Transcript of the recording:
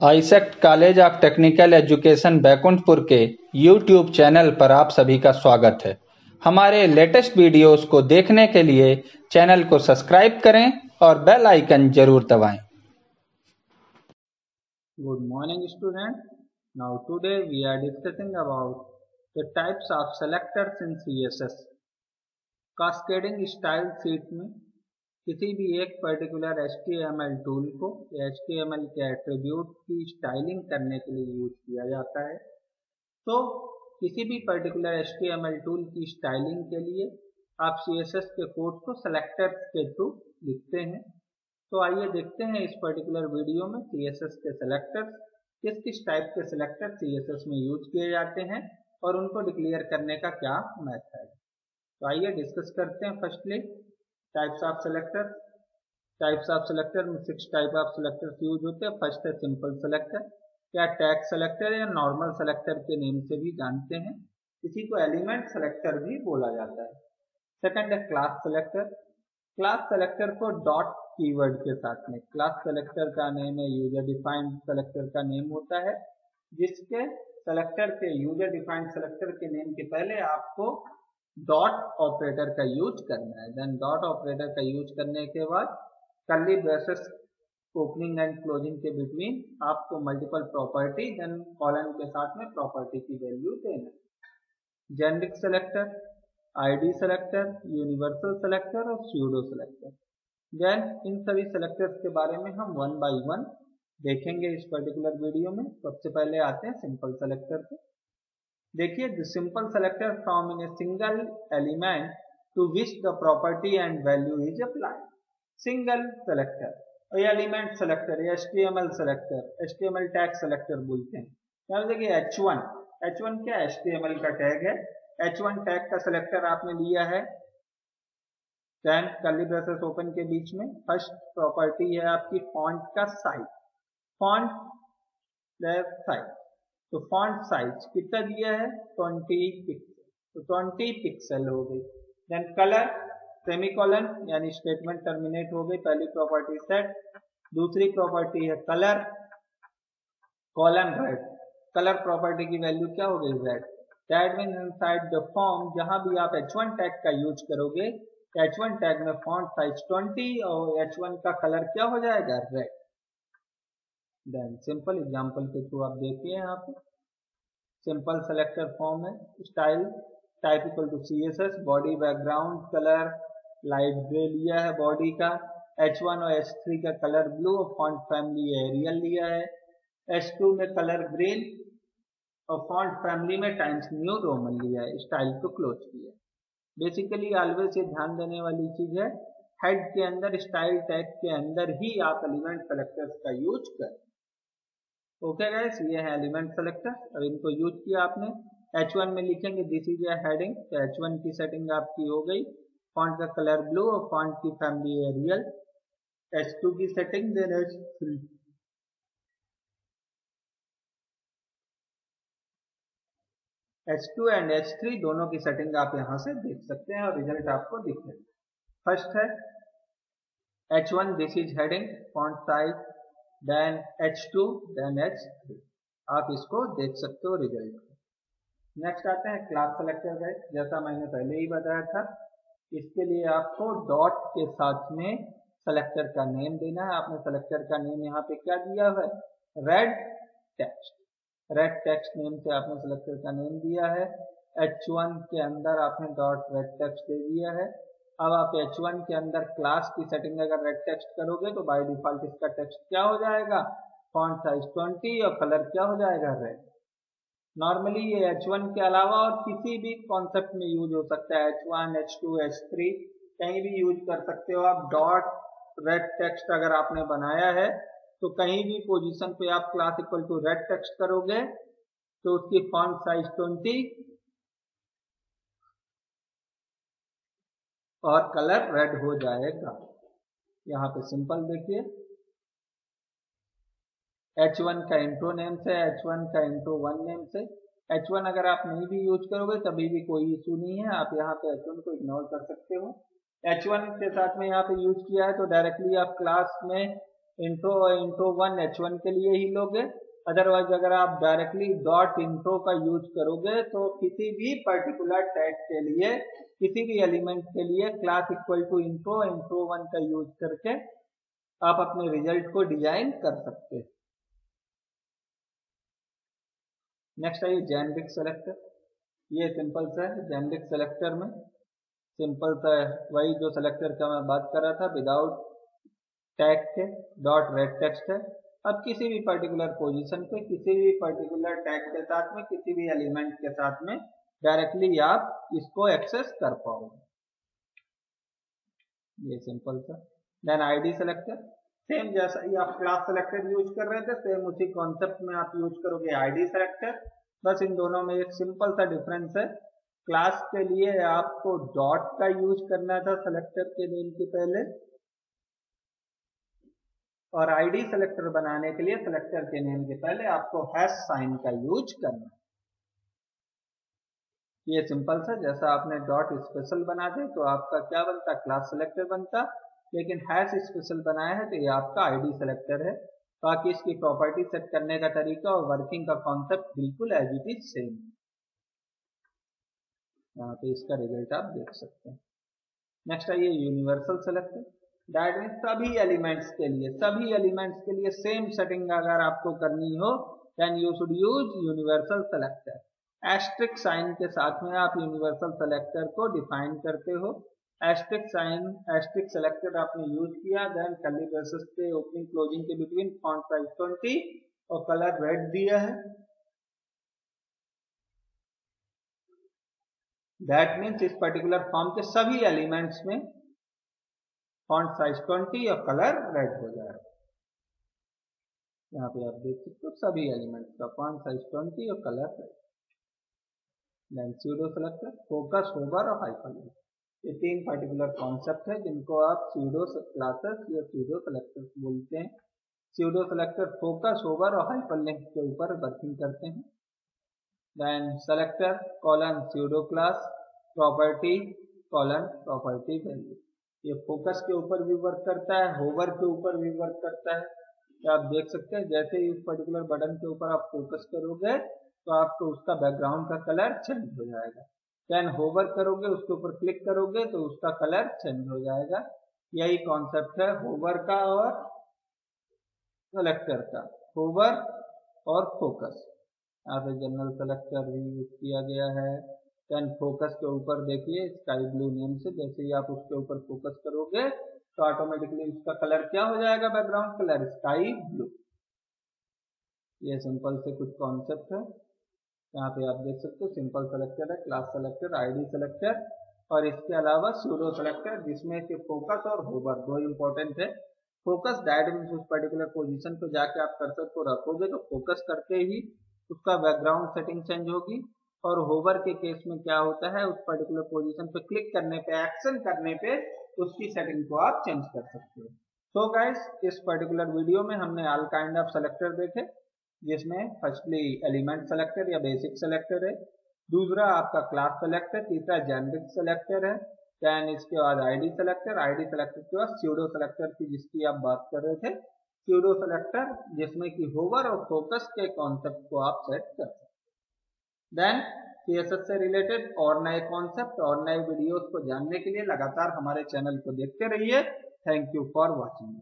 AISECT college of technical education Baikunthpur के YouTube channel पर आप सभी का स्वागत है। हमारे लेटेस्ट वीडियोस को देखने के लिए चैनल को सब्सक्राइब करें और बेल आइकन जरूर दबाएं। Good morning students. Now today we are discussing about the types of selectors in CSS. Cascading style sheet में किसी भी एक पर्टिकुलर HTML टूल को या HTML के एट्रीब्यूट की स्टाइलिंग करने के लिए यूज किया जाता है। तो किसी भी पर्टिकुलर HTML टूल की स्टाइलिंग के लिए आप CSS के कोड को सेलेक्टर्स के थ्रू लिखते हैं। तो आइए देखते हैं इस पर्टिकुलर वीडियो में CSS के सेलेक्टर्स किस किस टाइप के सेलेक्टर CSS में यूज किए जाते हैं और उनको डिक्लेयर करने का क्या मेथड है। तो आइए डिस्कस करते हैं। Firstly types of selector. Types of selector में 6 टाइप ऑफ सेलेक्टर्स यूज होते हैं। फर्स्ट है सिंपल सेलेक्टर, या टैग सेलेक्टर या नॉर्मल सेलेक्टर के नेम से भी जानते हैं। इसी को एलिमेंट सेलेक्टर भी बोला जाता है। सेकंड है class selector. Class selector co dot keyword के साथ में, क्लास सेलेक्टर का नेम है यूजर डिफाइंड सेलेक्टर का नेम होता है, जिसके सेलेक्टर के यूजर डिफाइंड सेलेक्टर के नेम के पहले आपको डॉट ऑपरेटर का यूज करना है। देन डॉट ऑपरेटर का यूज करने के बाद curly braces opening and closing के बिटवीन आपको मल्टीपल प्रॉपर्टी देन कॉलन के साथ में प्रॉपर्टी की वैल्यू देना है। Generic selector, ID selector, universal selector और स्यूडो सेलेक्टर। देन इन सभी सेलेक्टर्स के बारे में हम वन बाय वन देखेंगे इस पर्टिकुलर वीडियो में। सबसे पहले आते हैं सिंपल सेलेक्टर पे। देखिए, the simple selector from in a single element to which the property and value is applied. Single selector या एलिमेंट सेलेक्टर या HTML selector, HTML tag selector बोलते हैं। यहाँ देखिए H1 क्या HTML का टैग है। H1 टैग का सेलेक्टर आपने लिया है। देन कर्ली ब्रेसेस ओपन के बीच में फर्स्ट प्रॉपर्टी है आपकी फॉन्ट का साइज, फॉन्ट साइज। तो फॉन्ट साइज कितना दिया है 20 पिक्सल, तो 20 पिक्सल हो गई। देन कलर सेमीकोलन यानी स्टेटमेंट टर्मिनेट हो गई, पहली प्रॉपर्टी सेट। दूसरी प्रॉपर्टी है colour colon red, colour property की वैल्यू क्या हो गई red. That means inside the form जहां भी आप H1 टैग का यूज करोगे, H1 टैग में फॉन्ट साइज 20 और H1 का कलर क्या हो जाएगा रेड। देन सिंपल एग्जांपल के थ्रू आप देखिए, यहाँ पे सिंपल सेलेक्टर फॉर्म है। Style type equal to CSS, body background colour light grey लिया है बॉडी का। H1 और H3 का कलर ब्लू और फॉन्ट फैमिली एरियल लिया है। H2 में कलर ग्रीन और फॉन्ट फैमिली में टाइम्स न्यू रोमन लिया है। स्टाइल को क्लोज किया। बेसिकली ऑलवेज ये ध्यान देने वाली चीज है, हेड के अंदर स्टाइल टैग के अंदर ही आप एलिमेंट सेलेक्टर्स का यूज करें। ओके गाइस, ये है एलिमेंट सेलेक्टर। अब इनको यूज किया आपने। H1 में लिखेंगे दिस इज ए हेडिंग, तो H1 की सेटिंग आपकी हो गई, फॉन्ट का कलर ब्लू और फॉन्ट की फैमिली एरियल। H2 की setting, then H3, H2 and H3 दोनों की सेटिंग आप यहां से देख सकते हैं और रिजल्ट आपको दिखेगा। फर्स्ट है H1 this is heading, font size, then H2, then H3। आप इसको देख सकते हो रिजल्ट। नेक्स्ट आते हैं क्लास सेलेक्टर गाइस। जैसा मैंने पहले ही बताया था, इसके लिए आपको डॉट के साथ में सेलेक्टर का नेम देना है। आपने सेलेक्टर का नेम यहाँ पे क्या दिया है red text, red text name से आपने सेलेक्टर का नेम दिया है। H1 के अंदर आपने डॉट रेड टेक्स्ट दे दिया है। अब आप H1 के अंदर क्लास की सेटिंग अगर रेड टेक्स्ट करोगे तो बाय डिफॉल्ट इसका टेक्स्ट क्या हो जाएगा, फॉन्ट साइज 20 और कलर क्या हो जाएगा रेड। नॉर्मली ये H1 के अलावा और किसी भी कॉन्सेप्ट में यूज हो सकता है। H1, H2, H3 कहीं भी यूज कर सकते हो आप। डॉट रेड टेक्स्ट अगर आपने बनाया है तो कहीं भी पोजीशन पे आप class equal to red text करोगे तो उसकी फॉन्ट साइज 20 और कलर रेड हो जाएगा। यहाँ पे सिंपल देखिए, H1 का इंट्रो नेम से, H1 का इंट्रो 1 नेम से। H1 अगर आप नहीं भी यूज करोगे तभी भी कोई इशू नहीं है, आप यहाँ पे H1 को इग्नोर कर सकते हो। H1 के साथ में यहाँ पे यूज किया है तो डायरेक्टली आप क्लास में इंट्रो 1 H1 के लिए ही लोगे। अदरवाइज अगर आप डायरेक्टली डॉट इंट्रो का यूज करोगे तो किसी भी पर्टिकुलर टैग के लिए, किसी भी एलिमेंट के लिए क्लास इक्वल टू इंट्रो 1 का यूज करके आप अपने रिजल्ट को डिजाइन कर सकते हैं। नेक्स्ट आइए जेनेरिक सेलेक्टर। ये सिंपल सा है। जेनेरिक सेलेक्टर में सिंपल सा वही जो सेलेक्टर का मैं बात कर रहा था, विदाउट टैग के, डॉट रेड टेक्स्ट है। अब किसी भी पर्टिकुलर पोजीशन पे, किसी भी पर्टिकुलर टैग के साथ में, किसी भी एलिमेंट के साथ में डायरेक्टली आप इसको एक्सेस कर पाओगे। ये सिंपल सा। देन आईडी सेलेक्टर, सेम जैसा ही आप क्लास सेलेक्टर यूज कर रहे थे, सेम उसी कॉन्सेप्ट में आप यूज करोगे आईडी सेलेक्टर। बस इन दोनों में एक सिंपल सा डिफरेंस है। क्लास के लिए आपको डॉट का यूज करना था सेलेक्टर के नेम के पहले, और आईडी सेलेक्टर बनाने के लिए सेलेक्टर के नेम के पहले आपको हैश साइन का यूज करना है। ये सिंपल सा, जैसा आपने डॉट स्पेशल बना दे तो आपका क्या बनता, क्लास सेलेक्टर बनता, लेकिन हैश स्पेशल बनाया है तो ये आपका आईडी सेलेक्टर है। बाकी इसकी प्रॉपर्टी सेट करने का तरीका और वर्किंग का कॉन्सेप्ट बिल्कुल एज इट इज सेम। यहाँ पे इसका रिजल्ट आप देख सकते हैं। नेक्स्ट आइए यूनिवर्सल सेलेक्टर। दैट मीन्स सभी एलिमेंट्स के लिए सेम सेटिंग अगर आपको करनी हो then you should use universal selector. Asterisk sign के साथ में आप यूनिवर्सल सेलेक्टर को डिफाइन करते हो। एस्ट्रिक साइन, एस्ट्रिक सेलेक्टर आपने यूज किया, देन कर्ली ब्रेसेस के ओपनिंग क्लोजिंग के बिटवीन फॉन्ट साइज 20 और कलर रेड दिया है। दैट मीन्स इस पर्टिकुलर फॉर्म के सभी एलिमेंट्स में फॉन्ट साइज 20 और कलर रेड हो जाएगा। यहाँ पे आप देख सकते हो सभी एलिमेंट्स का फॉन्ट साइज 20 और colour red. Then pseudo selector, focus, hover और हाइपरलिंक। ये तीन पर्टिकुलर कॉन्सेप्ट है जिनको आप स्यूडो क्लासेस या स्यूडो सेलेक्टर बोलते हैं। स्यूडो सेलेक्टर फोकस, होवर और हाइपरलिंक के ऊपर वर्किंग करते हैं। Then selector colon pseudo class, property colon property value. ये फोकस के ऊपर भी वर्क करता है, होवर के ऊपर भी वर्क करता है। तो आप देख सकते हैं जैसे ही इस पर्टिकुलर बटन के ऊपर आप फोकस करोगे तो आपको उसका बैकग्राउंड का कलर चेंज हो जाएगा। देन होवर करोगे, उसके ऊपर क्लिक करोगे तो उसका कलर चेंज हो जाएगा। यही कॉन्सेप्ट है होवर का और सेलेक्टर का, होवर और फोकस। यहाँ पे जनरल सेलेक्टर भी यूज किया गया है। देन फोकस के ऊपर देखिए स्काई ब्लू नेम से, जैसे ही आप उसके ऊपर फोकस करोगे तो ऑटोमेटिकली उसका कलर क्या हो जाएगा, बैकग्राउंड कलर स्काई ब्लू। ये सिंपल से कुछ कॉन्सेप्ट है। यहाँ पे आप देख सकते हो सिंपल सेलेक्टर है, क्लास सेलेक्टर, आईडी सेलेक्टर और इसके अलावा स्यूडो सेलेक्टर, जिसमें से फोकस और होवर दो इंपॉर्टेंट है। फोकस दैट मीन्स उस पर्टिकुलर पोजीशन पे जाके आप कर्सर को रखोगे तो फोकस करते ही उसका बैकग्राउंड सेटिंग चेंज होगी। और होवर के केस में क्या होता है, उस पर्टिकुलर पोजीशन पे क्लिक करने पे, एक्शन करने पे उसकी सेटिंग को आप चेंज कर सकते हो। सो गाइस, इस पर्टिकुलर वीडियो में हमने ऑल काइंड ऑफ सेलेक्टर देखे, जिसमें फर्स्टली एलिमेंट सेलेक्टर या बेसिक सेलेक्टर है, दूसरा आपका क्लास सेलेक्टर, तीसरा जेनेरिक सेलेक्टर है, देन इसके बाद आईडी सेलेक्टर, आईडी सेलेक्टर के बाद स्यूडो सेलेक्टर की जिसकी आप बात कर रहे थे, स्यूडो सेलेक्टर जिसमें कि होवर और फोकस के कॉन्सेप्ट को आप सेट कर सकते हैं। देन सीएसएस से रिलेटेड और नए कॉन्सेप्ट और नए वीडियोस को जानने के लिए लगातार हमारे चैनल को देखते रहिए। Thank you for watching.